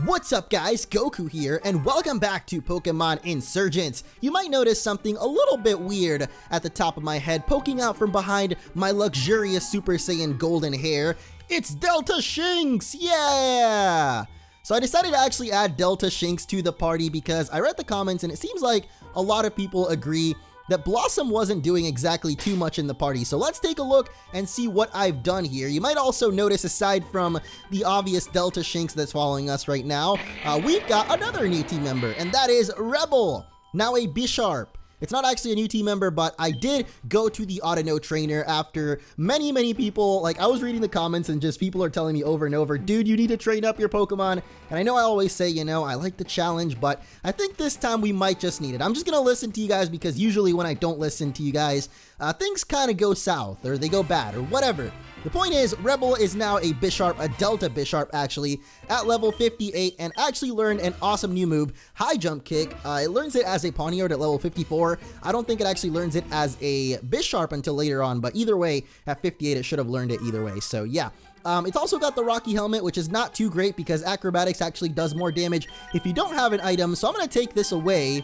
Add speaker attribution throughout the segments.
Speaker 1: What's up guys, Goku here, and welcome back to Pokemon Insurgence. You might notice something a little bit weird at the top of my head poking out from behind my luxurious Super Saiyan golden hair. It's Delta Shinx, yeah! So I decided to actually add Delta Shinx to the party because I read the comments and it seems like a lot of people agree that Blossom wasn't doing exactly too much in the party. So let's take a look and see what I've done here. You might also notice, aside from the obvious Delta Shinx that's following us right now, we've got another new team member, and that is Rebel, now a Bisharp. It's not actually a new team member, but I did go to the Autono trainer after many people, like I was reading the comments and just people are telling me over and over, dude, you need to train up your Pokemon. And I know I always say, you know, I like the challenge, but I think this time we might just need it. I'm just going to listen to you guys because usually when I don't listen to you guys, things kind of go south or they go bad or whatever. The point is, Rebel is now a Bisharp, a Delta Bisharp actually, at level 58 and actually learned an awesome new move, High Jump Kick. It learns it as a Pawniard at level 54. I don't think it actually learns it as a Bisharp until later on, but either way, at 58 it should have learned it either way, so yeah. It's also got the Rocky Helmet, which is not too great because Acrobatics actually does more damage if you don't have an item, so I'm going to take this away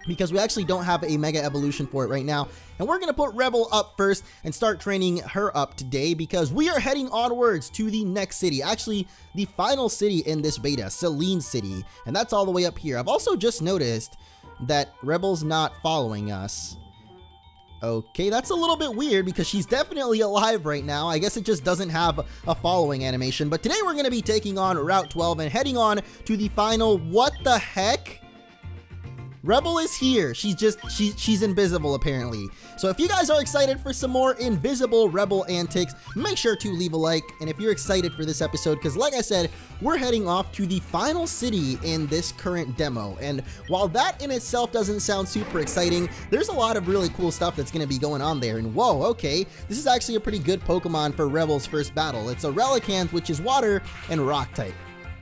Speaker 1: because we actually don't have a Mega Evolution for it right now. And we're going to put Rebel up first and start training her up today because we are heading onwards to the next city. Actually, the final city in this beta, Selene City. And that's all the way up here. I've also just noticed that Rebel's not following us. Okay, that's a little bit weird because she's definitely alive right now. I guess it just doesn't have a following animation. But today we're going to be taking on Route 12 and heading on to the final. What the heck? Rebel is here. She's invisible apparently. So if you guys are excited for some more invisible Rebel antics, make sure to leave a like. And if you're excited for this episode, because like I said, we're heading off to the final city in this current demo. And while that in itself doesn't sound super exciting, there's a lot of really cool stuff that's going to be going on there. And whoa, okay, this is actually a pretty good Pokemon for Rebel's first battle. It's a Relicanth, which is water and rock type.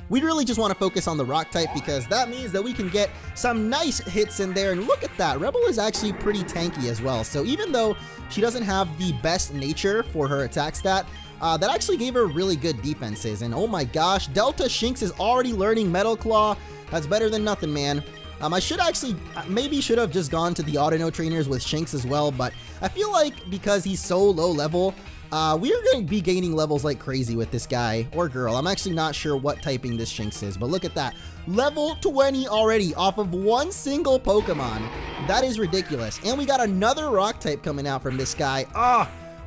Speaker 1: We really just want to focus on the rock type because that means that we can get some nice hits in there. And look at that, Rebel is actually pretty tanky as well. So even though she doesn't have the best nature for her attack stat, that actually gave her really good defenses. And oh my gosh, Delta Shinx is already learning Metal Claw. That's better than nothing, man. I should actually, maybe should have just gone to the Autono trainers with Shinx as well, but I feel like because he's so low level, we are going to be gaining levels like crazy with this guy or girl. I'm actually not sure what typing this Shinx is, but look at that. Level 20 already off of one single Pokemon. That is ridiculous. And we got another rock type coming out from this guy.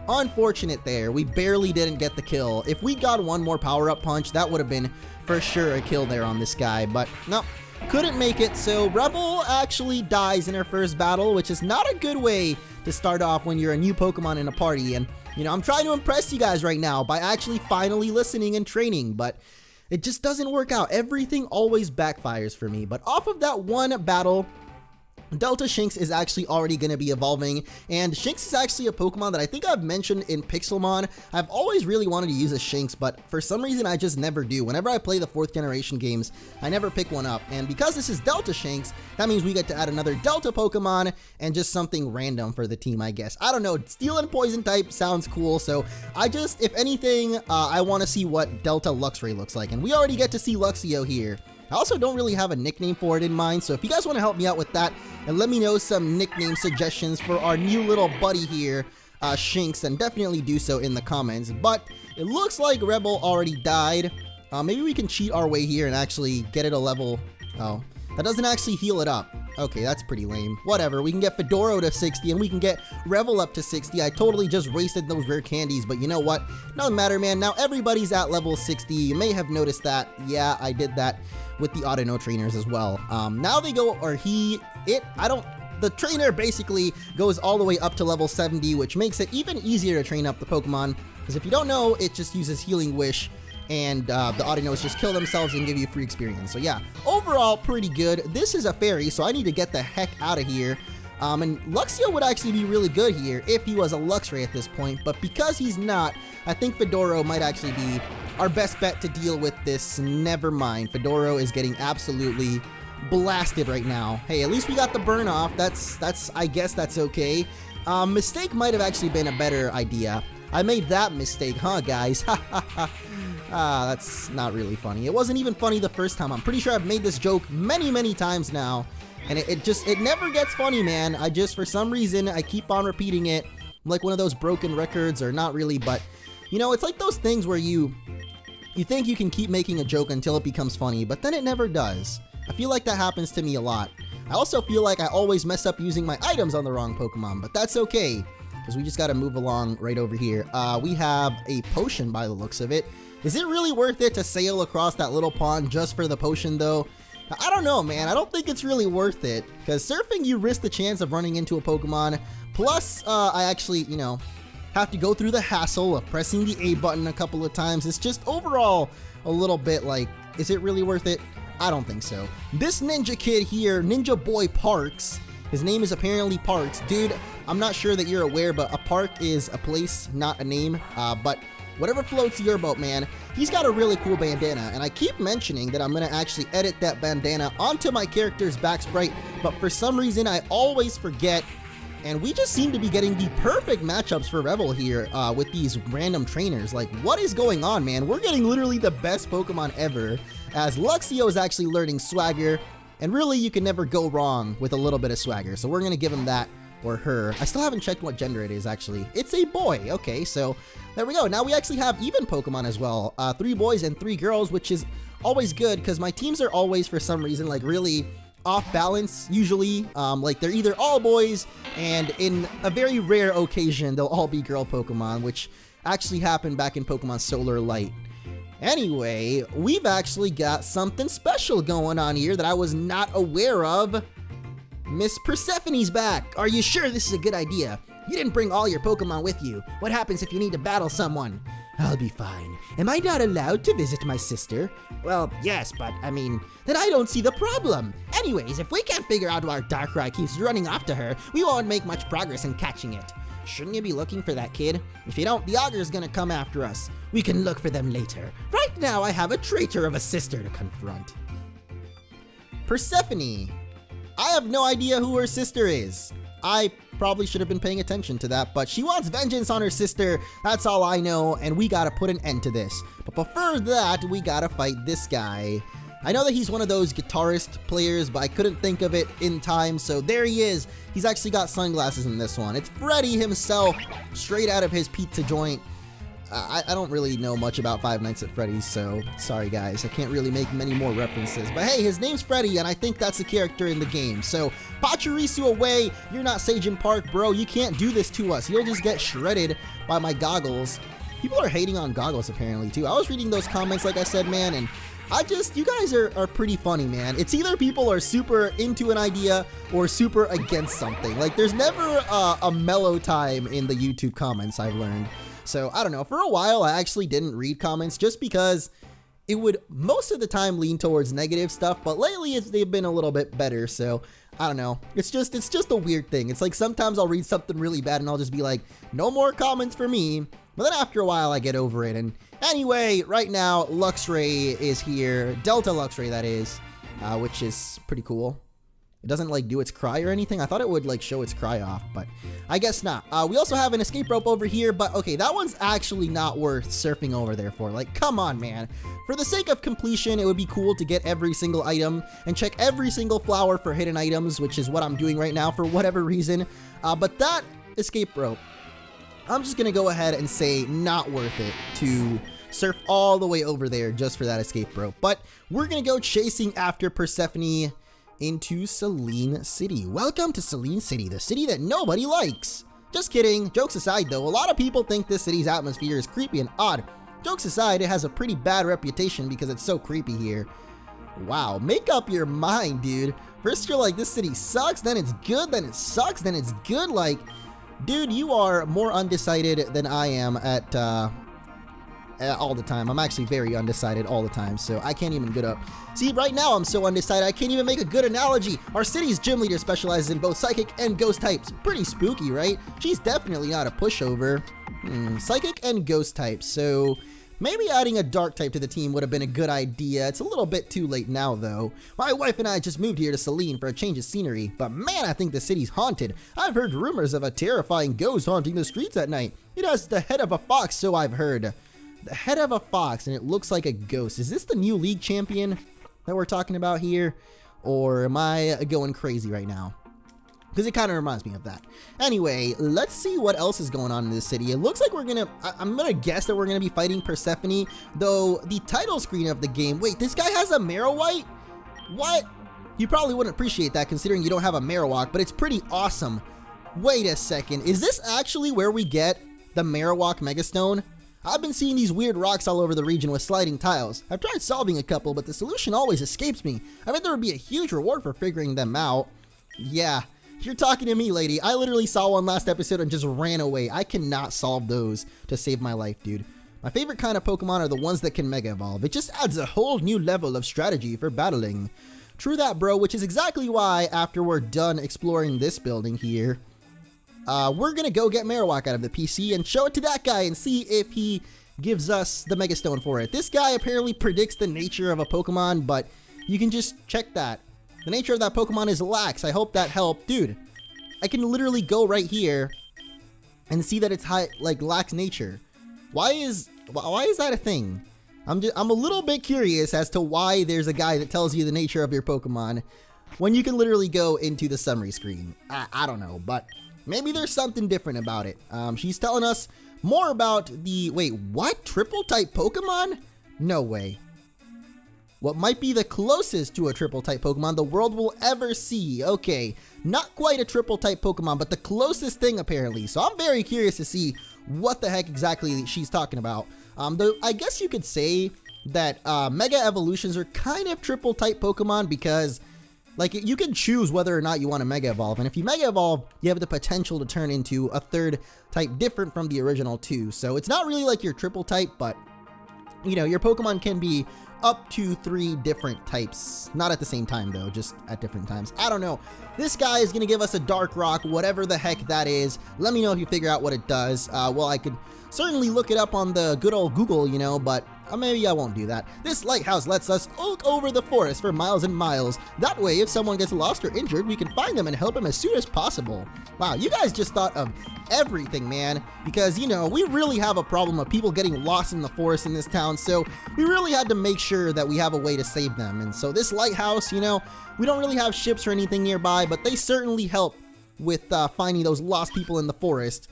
Speaker 1: Unfortunate there. We barely didn't get the kill. If we got one more power-up punch, that would have been for sure a kill there on this guy, but no. Couldn't make it, so Rebel actually dies in her first battle, which is not a good way to start off when you're a new Pokemon in a party. And, you know, I'm trying to impress you guys right now by actually finally listening and training, but it just doesn't work out. Everything always backfires for me. But off of that one battle, Delta Shinx is actually already going to be evolving, and Shinx is actually a Pokemon that I think I've mentioned in Pixelmon. I've always really wanted to use a Shinx, but for some reason I just never do. Whenever I play the 4th generation games, I never pick one up, and because this is Delta Shinx, that means we get to add another Delta Pokemon and just something random for the team, I guess. I don't know, Steel and Poison type sounds cool, so I just, if anything, I want to see what Delta Luxray looks like, and we already get to see Luxio here. I also don't really have a nickname for it in mind, so if you guys want to help me out with that and let me know some nickname suggestions for our new little buddy here, Shinx, then definitely do so in the comments. But it looks like Rebel already died. Maybe we can cheat our way here and actually get it a level. Oh, that doesn't actually heal it up. Okay, that's pretty lame. Whatever, we can get Fedoro to 60 and we can get Rebel up to 60. I totally just wasted those rare candies, but you know what? Doesn't matter, man. Now everybody's at level 60. You may have noticed that. Yeah, I did that with the Autono trainers as well. Now they go, or the trainer basically goes all the way up to level 70, which makes it even easier to train up the Pokemon, because if you don't know, it just uses Healing Wish, and the Autonos just kill themselves and give you free experience. So yeah, overall pretty good. This is a fairy, so I need to get the heck out of here. And Luxio would actually be really good here if he was a Luxray at this point, but because he's not, I think Fedoro might actually be our best bet to deal with this. Never mind, Fedoro is getting absolutely blasted right now. Hey, at least we got the burn off. I guess that's okay. Mistake might have actually been a better idea. I made that mistake, huh, guys? That's not really funny. It wasn't even funny the first time. I'm pretty sure I've made this joke many times now. And it never gets funny, man. For some reason, I keep on repeating it. I'm like one of those broken records, or not really, but, you know, it's like those things where you think you can keep making a joke until it becomes funny, but then it never does. I feel like that happens to me a lot. I also feel like I always mess up using my items on the wrong Pokemon, but that's okay, because we just gotta move along right over here. We have a potion by the looks of it. Is it really worth it to sail across that little pond just for the potion, though? I don't know, man. I don't think it's really worth it, because surfing, you risk the chance of running into a Pokemon. Plus, I actually, you know, have to go through the hassle of pressing the A button a couple of times. It's just overall a little bit like, is it really worth it? I don't think so. This ninja kid here, Ninja Boy Parks, his name is apparently Parks. Dude, I'm not sure that you're aware, but a park is a place, not a name. But whatever floats your boat, man. He's got a really cool bandana, and I keep mentioning that I'm gonna actually edit that bandana onto my character's back sprite, but for some reason I always forget. And we just seem to be getting the perfect matchups for Revel here with these random trainers. Like, what is going on, man? We're getting literally the best Pokemon ever, as Luxio is actually learning Swagger, and really you can never go wrong with a little bit of Swagger, so we're gonna give him that, or her. I still haven't checked what gender it is, actually. It's a boy. Okay, so there we go. Now we actually have even Pokemon as well. 3 boys and 3 girls, which is always good, because my teams are always, for some reason, like really off balance usually. Like they're either all boys, and in a very rare occasion they'll all be girl Pokemon, which actually happened back in Pokemon Solar Light. Anyway, we've actually got something special going on here that I was not aware of. Miss Persephone's back. Are you sure this is a good idea? You didn't bring all your Pokemon with you. What happens if you need to battle someone? I'll be fine. Am I not allowed to visit my sister? Well, yes, but I mean, then I don't see the problem. Anyways, if we can't figure out why Darkrai keeps running after her, we won't make much progress in catching it. Shouldn't you be looking for that kid? If you don't, the Ogre's gonna come after us. We can look for them later. Right now, I have a traitor of a sister to confront. Persephone. I have no idea who her sister is. I probably should have been paying attention to that, but she wants vengeance on her sister. That's all I know, and we gotta put an end to this. But before that, we gotta fight this guy. I know that he's one of those guitarist players, but I couldn't think of it in time, so there he is. He's actually got sunglasses in this one. It's Freddy himself, straight out of his pizza joint. I don't really know much about Five Nights at Freddy's, so sorry guys, I can't really make many more references. But hey, his name's Freddy, and I think that's a character in the game. So, Pachirisu away, you're not Sajin Park, bro. You can't do this to us. You'll just get shredded by my goggles. People are hating on goggles apparently too. I was reading those comments like I said, man, and you guys are pretty funny, man. It's either people are super into an idea or super against something. Like, there's never a mellow time in the YouTube comments, I've learned. So, I don't know, for a while I actually didn't read comments just because it would most of the time lean towards negative stuff, but lately they've been a little bit better, so I don't know. It's just a weird thing. It's like sometimes I'll read something really bad and I'll just be like, no more comments for me, but then after a while I get over it. And anyway, right now Luxray is here, Delta Luxray that is, which is pretty cool. It doesn't like do its cry or anything. I thought it would like show its cry off, but I guess not. We also have an escape rope over here, but okay, that one's actually not worth surfing over there for. Like, come on, man. For the sake of completion, it would be cool to get every single item and check every single flower for hidden items, which is what I'm doing right now for whatever reason. But that escape rope, I'm just gonna go ahead and say not worth it to surf all the way over there just for that escape rope. But we're gonna go chasing after Persephone into Selene City. Welcome to Selene City, the city that nobody likes. Just kidding. Jokes aside though, a lot of people think this city's atmosphere is creepy and odd. Jokes aside, it has a pretty bad reputation because it's so creepy here. Wow, make up your mind, dude. First you're like, this city sucks, then it's good, then it sucks, then it's good. Like, dude, you are more undecided than I am at all the time. I'm actually very undecided all the time, so I can't even get up. See, right now I'm so undecided I can't even make a good analogy. Our city's gym leader specializes in both psychic and ghost types. Pretty spooky, right? She's definitely not a pushover. Psychic and ghost types, so maybe adding a dark type to the team would have been a good idea. It's a little bit too late now though. My wife and I just moved here to Selene for a change of scenery, but man, I think the city's haunted. I've heard rumors of a terrifying ghost haunting the streets at night. It has the head of a fox, so I've heard. the head of a fox, and it looks like a ghost. Is this the new league champion that we're talking about here? Or am I going crazy right now? Because it kind of reminds me of that. Anyway, let's see what else is going on in this city. It looks like I'm gonna guess that we're gonna be fighting Persephone, though the title screen of the game, wait, this guy has a Marowite? What? You probably wouldn't appreciate that considering you don't have a Marowak, but it's pretty awesome. Wait a second, is this actually where we get the Marowak Megastone? I've been seeing these weird rocks all over the region with sliding tiles. I've tried solving a couple, but the solution always escapes me. I bet there would be a huge reward for figuring them out. Yeah. You're talking to me, lady. I literally saw one last episode and just ran away. I cannot solve those to save my life, dude. My favorite kind of Pokemon are the ones that can Mega Evolve. It just adds a whole new level of strategy for battling. True that, bro, which is exactly why after we're done exploring this building here, we're gonna go get Marowak out of the PC and show it to that guy and see if he gives us the Mega Stone for it. This guy apparently predicts the nature of a Pokemon, but you can just check that. The nature of that Pokemon is Lax. I hope that helped. Dude, I can literally go right here and see that it's Lax nature. Why is that a thing? I'm a little bit curious as to why there's a guy that tells you the nature of your Pokemon when you can literally go into the summary screen. I don't know, but maybe there's something different about it. She's telling us more about the, wait, what? Triple type Pokemon? No way. What might be the closest to a triple type Pokemon the world will ever see. Okay, not quite a triple type Pokemon, but the closest thing apparently. So I'm very curious to see what the heck exactly she's talking about. Though I guess you could say that Mega Evolutions are kind of triple type Pokemon because like you can choose whether or not you want to Mega Evolve. And if you Mega Evolve, you have the potential to turn into a third type different from the original two. So it's not really like your triple type, but you know, your Pokemon can be up to 3 different types. Not at the same time though, just at different times. I don't know. This guy is gonna give us a Dark Rock, whatever the heck that is. Let me know if you figure out what it does. Well, I could certainly look it up on the good old Google, you know, but maybe I won't do that. This lighthouse lets us look over the forest for miles and miles. That way, if someone gets lost or injured, we can find them and help them as soon as possible. Wow, you guys just thought of everything, man, because, you know, we really have a problem of people getting lost in the forest in this town, so we really had to make sure that we have a way to save them. And so this lighthouse, you know, we don't really have ships or anything nearby, but they certainly help with finding those lost people in the forest.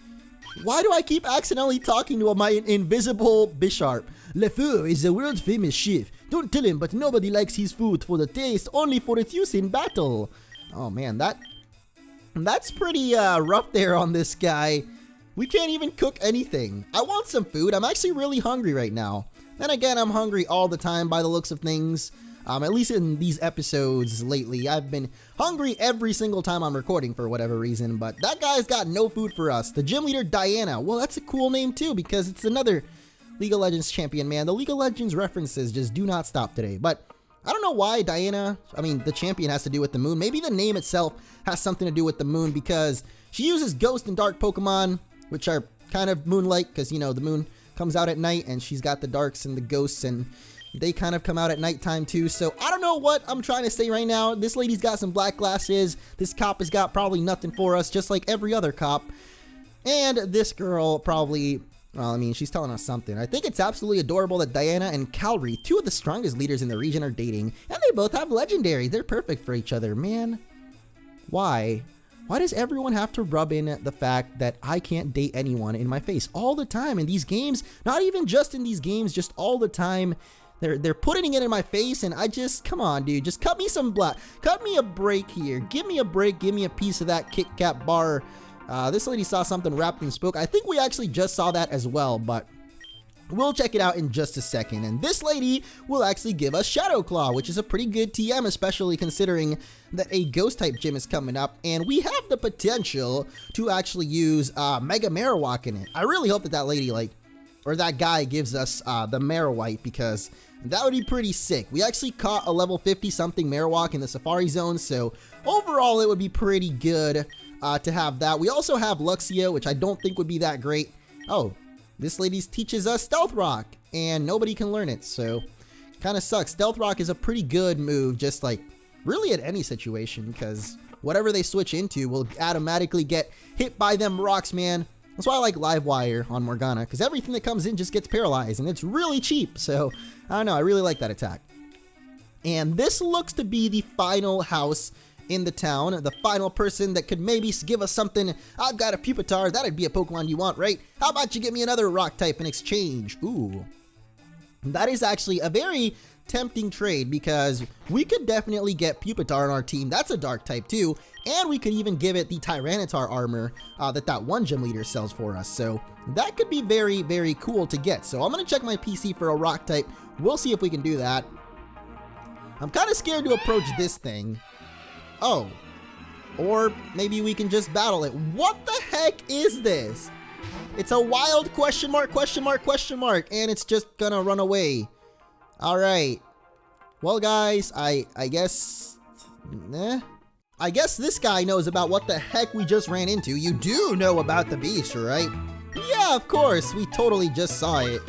Speaker 1: Why do I keep accidentally talking to my invisible Bisharp? Le Feu is a world famous chef. Don't tell him, but nobody likes his food for the taste, only for its use in battle. Oh man, that's pretty rough there on this guy. We can't even cook anything. I want some food. I'm actually really hungry right now. Then again, I'm hungry all the time by the looks of things. At least in these episodes lately, I've been hungry every single time I'm recording for whatever reason, but that guy's got no food for us. The gym leader, Diana. Well, that's a cool name too, because it's another League of Legends champion, man. The League of Legends references just do not stop today, but I don't know why Diana, the champion has to do with the moon. Maybe the name itself has something to do with the moon because she uses Ghost and Dark Pokemon, which are kind of moon-like because, you know, the moon comes out at night and she's got the Darks and the Ghosts and they kind of come out at nighttime too. So I don't know what I'm trying to say right now. This lady's got some black glasses. This cop has got probably nothing for us, just like every other cop. And this girl probably, well, she's telling us something. I think it's absolutely adorable that Diana and Calry, 2 of the strongest leaders in the region, are dating. And they both have legendaries. They're perfect for each other. Man, why? Why does everyone have to rub in the fact that I can't date anyone in my face all the time in these games? Not even just in these games, just all the time. They're putting it in my face, and I just, come on, dude, just cut me some black. Cut me a break here. Give me a break. Give me a piece of that Kit Kat bar. This lady saw something wrapped in smoke. I think we actually just saw that as well, but we'll check it out in just a second. And this lady will actually give us Shadow Claw, which is a pretty good TM, especially considering that a Ghost type gym is coming up, and we have the potential to actually use Mega Marowak in it. I really hope that that lady, or that guy gives us the Marowite, because that would be pretty sick. We actually caught a level 50 something Marowak in the Safari Zone, so overall it would be pretty good to have that. We also have Luxio, which I don't think would be that great. Oh, this lady teaches us Stealth Rock, and nobody can learn it, so kind of sucks. Stealth Rock is a pretty good move, just like really at any situation, because whatever they switch into will automatically get hit by them rocks, man. That's why I like Livewire on Morgana, because everything that comes in just gets paralyzed, and it's really cheap. So, I don't know, I really like that attack. And this looks to be the final house in the town, the final person that could maybe give us something. I've got a Pupitar, that'd be a Pokemon you want, right? How about you give me another rock type in exchange? Ooh. That is actually a very tempting trade, because we could definitely get Pupitar on our team. That's a dark type too, and we could even give it the Tyranitar armor that one gym leader sells for us. So that could be very, very cool to get. So I'm gonna check my PC for a rock type. We'll see if we can do that. I'm kind of scared to approach this thing. Oh, or maybe we can just battle it. What the heck is this? It's a wild question mark, and it's just gonna run away. All right. Well, guys, I guess this guy knows about what the heck we just ran into. You do know about the beast, right? Yeah, of course. We totally just saw it.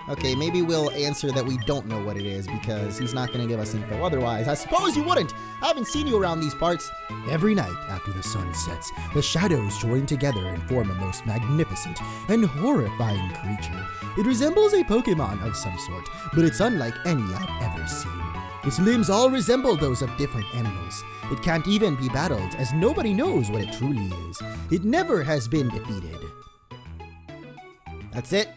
Speaker 1: Okay, maybe we'll answer that we don't know what it is, because he's not going to give us info otherwise. I suppose you wouldn't. I haven't seen you around these parts.
Speaker 2: Every night after the sun sets, the shadows join together and form a most magnificent and horrifying creature. It resembles a Pokemon of some sort, but it's unlike any I've ever seen. Its limbs all resemble those of different animals. It can't even be battled, as nobody knows what it truly is. It never has been defeated.
Speaker 1: That's it?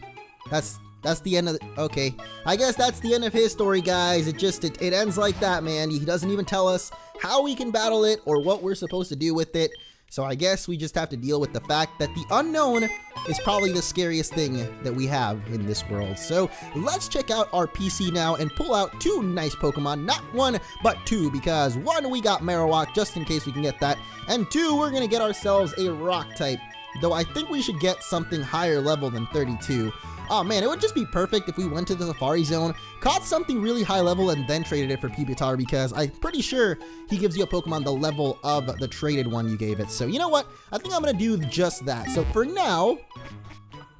Speaker 1: That's the end of okay. I guess that's the end of his story, guys. It ends like that, man. He doesn't even tell us how we can battle it or what we're supposed to do with it. So I guess we just have to deal with the fact that the unknown is probably the scariest thing that we have in this world. So let's check out our PC now and pull out two nice Pokemon. Not one, but two, because one, we got Marowak, just in case we can get that. And two, we're going to get ourselves a rock type. Though I think we should get something higher level than 32. Oh man, it would just be perfect if we went to the Safari Zone, caught something really high level, and then traded it for Pupitar, because I'm pretty sure he gives you a Pokemon the level of the traded one you gave it. So you know what? I think I'm going to do just that. So for now,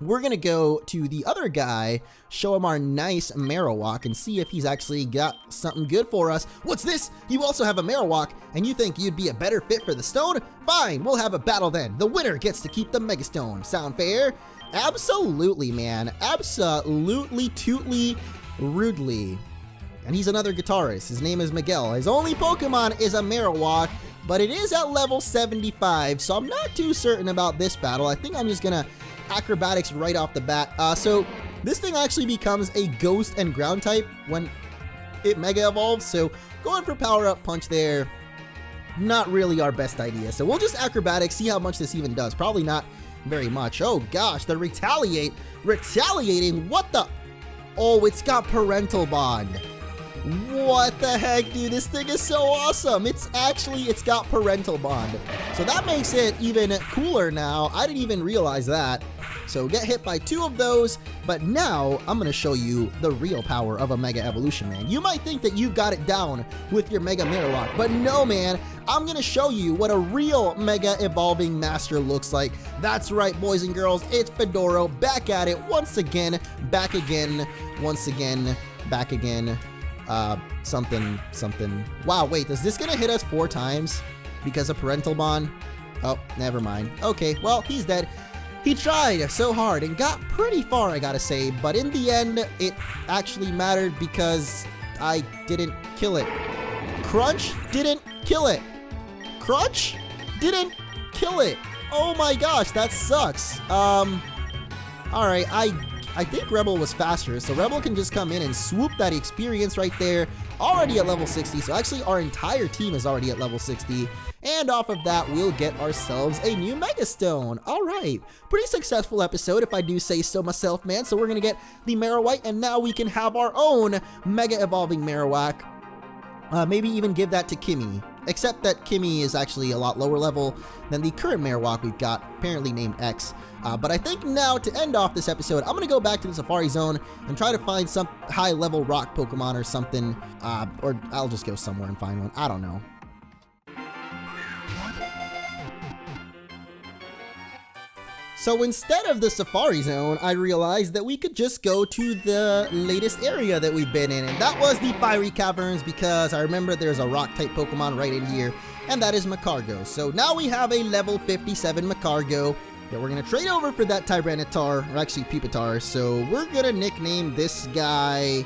Speaker 1: we're going to go to the other guy, show him our nice Marowak, and see if he's actually got something good for us. What's this? You also have a Marowak, and you think you'd be a better fit for the stone? Fine, we'll have a battle then. The winner gets to keep the Mega Stone. Sound fair? Absolutely, man. Absolutely, tootly, rudely. And he's another guitarist. His name is Miguel. His only Pokemon is a Marowak, but it is at level 75, so I'm not too certain about this battle. I think I'm just gonna acrobatics right off the bat. So this thing actually becomes a ghost and ground type when it mega evolves, so going for power up punch there, not really our best idea. So we'll just acrobatics, see how much this even does. Probably not very much. Oh gosh, the retaliating, what the? Oh, it's got parental bond. What the heck, dude? This thing is so awesome. It's got parental bond. So that makes it even cooler now. I didn't even realize that. So get hit by two of those, but now I'm going to show you the real power of a Mega Evolution, man. You might think that you've got it down with your Mega Marowak, but no, man. I'm going to show you what a real Mega Evolving Master looks like. That's right, boys and girls. It's Fedoro back at it once again, back again, once again, back again. Something. Wow, wait, is this going to hit us 4 times because of parental bond? Oh, never mind. Okay, well, he's dead. He tried so hard and got pretty far, I gotta say, but in the end, it actually mattered because I didn't kill it. Crunch didn't kill it. Crunch didn't kill it. Oh my gosh, that sucks. Alright, I think Rebel was faster, so Rebel can just come in and swoop that experience right there, already at level 60, so actually our entire team is already at level 60, and off of that, we'll get ourselves a new Mega Stone. Alright, pretty successful episode if I do say so myself, man, so we're gonna get the Marowak, and now we can have our own Mega Evolving Marowak. Maybe even give that to Kimmy, except that Kimmy is actually a lot lower level than the current Marowak we've got, apparently named X. But I think now, to end off this episode, I'm going to go back to the Safari Zone and try to find some high-level rock Pokemon or something, or I'll just go somewhere and find one. I don't know. So instead of the Safari Zone, I realized that we could just go to the latest area that we've been in, and that was the Fiery Caverns, because I remember there's a rock-type Pokemon right in here, and that is Macargo. So now we have a level 57 Macargo. that we're gonna trade over for that Tyranitar, or actually Pupitar. So we're gonna nickname this guy,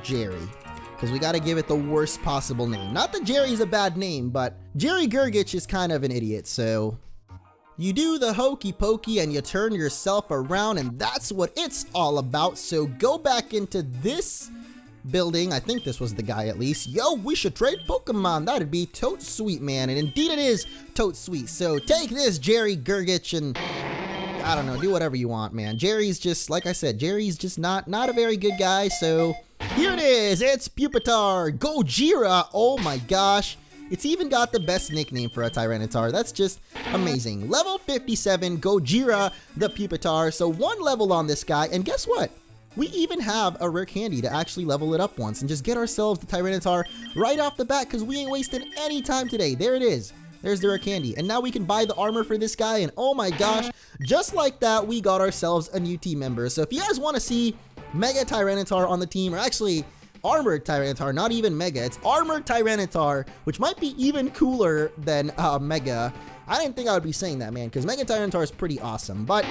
Speaker 1: Jerry. Because we gotta give it the worst possible name. Not that Jerry's a bad name, but Jerry Gurgich is kind of an idiot, so... You do the hokey pokey and you turn yourself around, and that's what it's all about. So go back into this building. I think this was the guy at least. Yo, we should trade Pokemon. That'd be totes sweet, man. And indeed it is totes sweet. So take this, Jerry Gurgich, and I don't know, do whatever you want, man. Jerry's just, like I said, Jerry's just not a very good guy. So here it is. It's Pupitar Gojira. Oh my gosh. It's even got the best nickname for a Tyranitar. That's just amazing. Level 57, Gojira the Pupitar. So 1 level on this guy. And guess what? We even have a rare candy to actually level it up once and just get ourselves the Tyranitar right off the bat because we ain't wasting any time today. There it is. There's the rare candy. And now we can buy the armor for this guy. And oh my gosh, just like that, we got ourselves a new team member. So if you guys want to see Mega Tyranitar on the team, or actually... Armored Tyranitar, not even Mega. It's Armored Tyranitar, which might be even cooler than Mega. I didn't think I would be saying that, man, because Mega Tyranitar is pretty awesome. But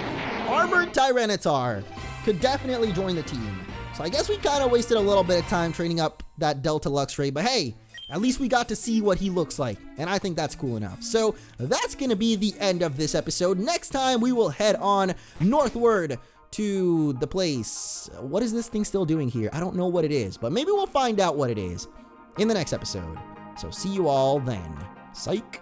Speaker 1: Armored Tyranitar could definitely join the team. So I guess we kind of wasted a little bit of time training up that Delta Luxray. But hey, at least we got to see what he looks like. And I think that's cool enough. So that's going to be the end of this episode. Next time, we will head on northward to the place. What is this thing still doing here? I don't know what it is, but maybe we'll find out what it is in the next episode. So see you all then. Psych.